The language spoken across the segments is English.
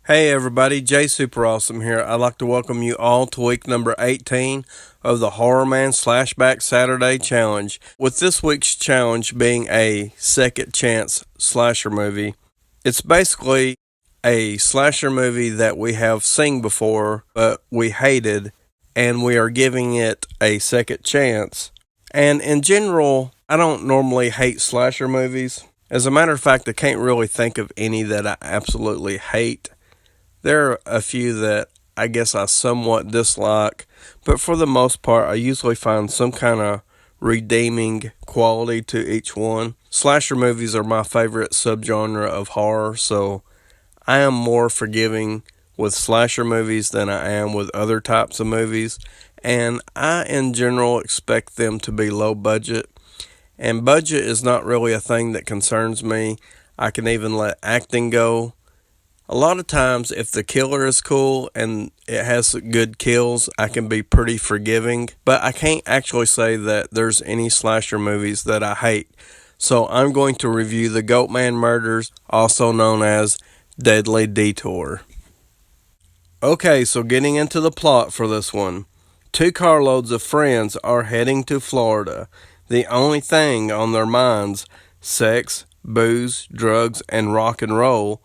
Hey everybody, Jay Super Awesome here. I'd like to welcome you all to week number 18 of the HORRORMan's SlashBack Saturday Challenge. With this week's challenge being a second chance slasher movie, it's basically a slasher movie that we have seen before, but we hated, and we are giving it a second chance. And in general, I don't normally hate slasher movies. As a matter of fact, I can't really think of any that I absolutely hate. There are a few that I guess I somewhat dislike, but for the most part, I usually find some kind of redeeming quality to each one. Slasher movies are my favorite subgenre of horror, so I am more forgiving with slasher movies than I am with other types of movies, and I in general expect them to be low budget, and budget is not really a thing that concerns me. I can even let acting go. A lot of times, if the killer is cool and it has good kills, I can be pretty forgiving. But I can't actually say that there's any slasher movies that I hate. So I'm going to review the Goatman murders, also known as Deadly Detour. Okay, so getting into the plot for this one. 2 carloads of friends are heading to Florida. The only thing on their minds, sex, booze, drugs, and rock and roll.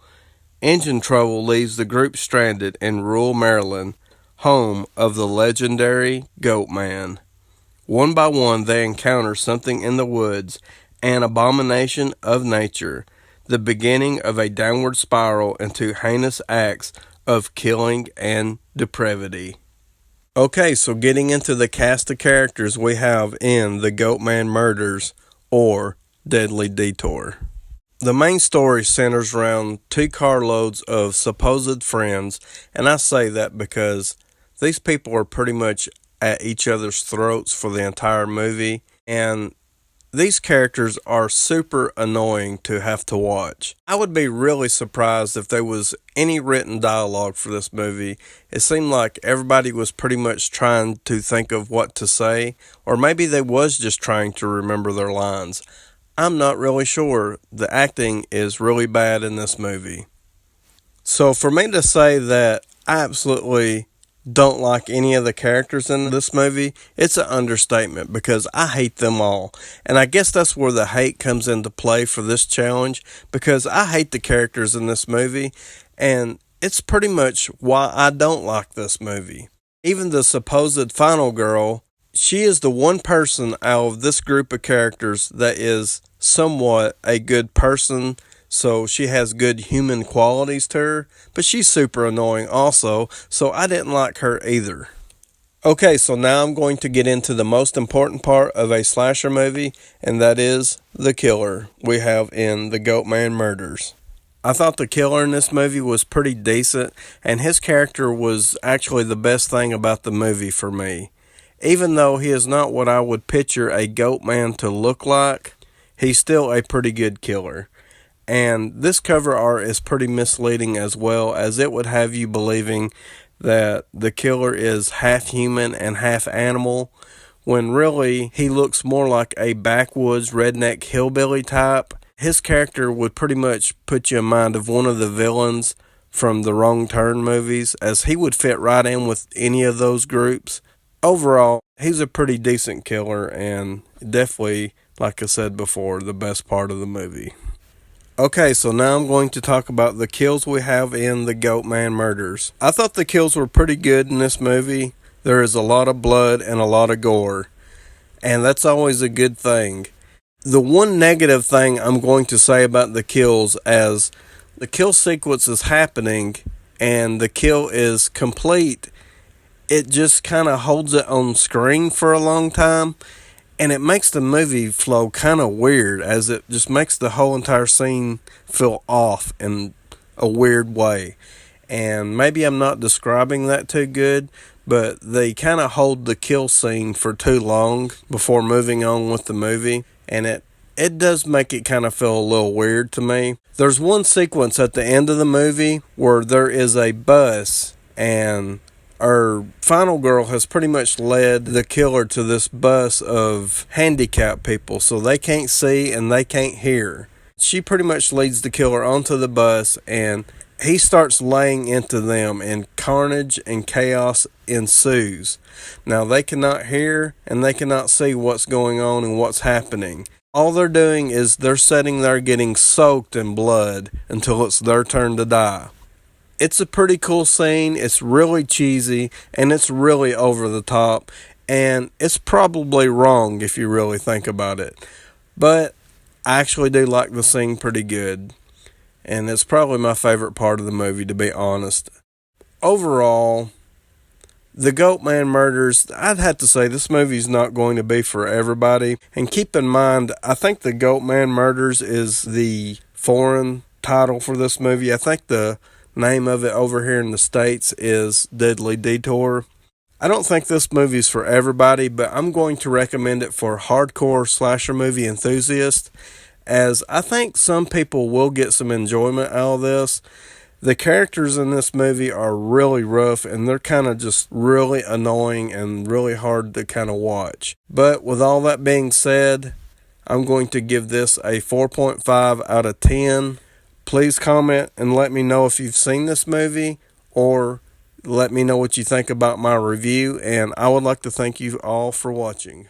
Engine trouble leaves the group stranded in rural Maryland, home of the legendary Goatman. One by one, they encounter something in the woods, an abomination of nature, the beginning of a downward spiral into heinous acts of killing and depravity. Okay, so getting into the cast of characters we have in the Goatman Murders, or Deadly Detour. The main story centers around 2 carloads of supposed friends, and I say that because these people are pretty much at each other's throats for the entire movie, and these characters are super annoying to have to watch. I would be really surprised if there was any written dialogue for this movie. It seemed like everybody was pretty much trying to think of what to say, or maybe they was just trying to remember their lines. I'm not really sure. The acting is really bad in this movie. So for me to say that I absolutely don't like any of the characters in this movie, it's an understatement because I hate them all. And I guess that's where the hate comes into play for this challenge, because I hate the characters in this movie, and it's pretty much why I don't like this movie. Even the supposed final girl, she is the one person out of this group of characters that is somewhat a good person, so she has good human qualities to her, but she's super annoying also, so I didn't like her either. Okay, so now I'm going to get into the most important part of a slasher movie, and that is the killer we have in the Goatman Murders. I thought the killer in this movie was pretty decent, and his character was actually the best thing about the movie for me. Even though he is not what I would picture a Goatman to look like, he's still a pretty good killer. And this cover art is pretty misleading as well, as it would have you believing that the killer is half human and half animal, when really he looks more like a backwoods redneck hillbilly type. His character would pretty much put you in mind of one of the villains from the Wrong Turn movies, as he would fit right in with any of those groups. Overall, he's a pretty decent killer, and definitely, like I said before, the best part of the movie. Okay, so now I'm going to talk about the kills we have in the Goatman Murders. I thought the kills were pretty good in this movie. There is a lot of blood and a lot of gore, and that's always a good thing. The one negative thing I'm going to say about the kills, as the kill sequence is happening and the kill is complete, it just kind of holds it on screen for a long time, and it makes the movie flow kind of weird, as it just makes the whole entire scene feel off in a weird way. And maybe I'm not describing that too good, but they kind of hold the kill scene for too long before moving on with the movie, and it does make it kind of feel a little weird to me. There's one sequence at the end of the movie where there is a bus, and our final girl has pretty much led the killer to this bus of handicapped people, so they can't see and they can't hear. She pretty much leads the killer onto the bus, and he starts laying into them, and carnage and chaos ensues. Now, they cannot hear and they cannot see what's going on and what's happening. All they're doing is they're sitting there getting soaked in blood until it's their turn to die. It's a pretty cool scene. It's really cheesy, and it's really over the top, and it's probably wrong if you really think about it. But I actually do like the scene pretty good, and it's probably my favorite part of the movie, to be honest. Overall, the Goatman murders, I'd have to say this movie's not going to be for everybody. And keep in mind, I think the Goatman murders is the foreign title for this movie. I think the name of it over here in the States is Deadly Detour. I don't think this movie's for everybody, but I'm going to recommend it for hardcore slasher movie enthusiasts, as I think some people will get some enjoyment out of this. The characters in this movie are really rough, and they're kind of just really annoying and really hard to kind of watch. But with all that being said, I'm going to give this a 4.5 out of 10. Please comment and let me know if you've seen this movie, or let me know what you think about my review, and I would like to thank you all for watching.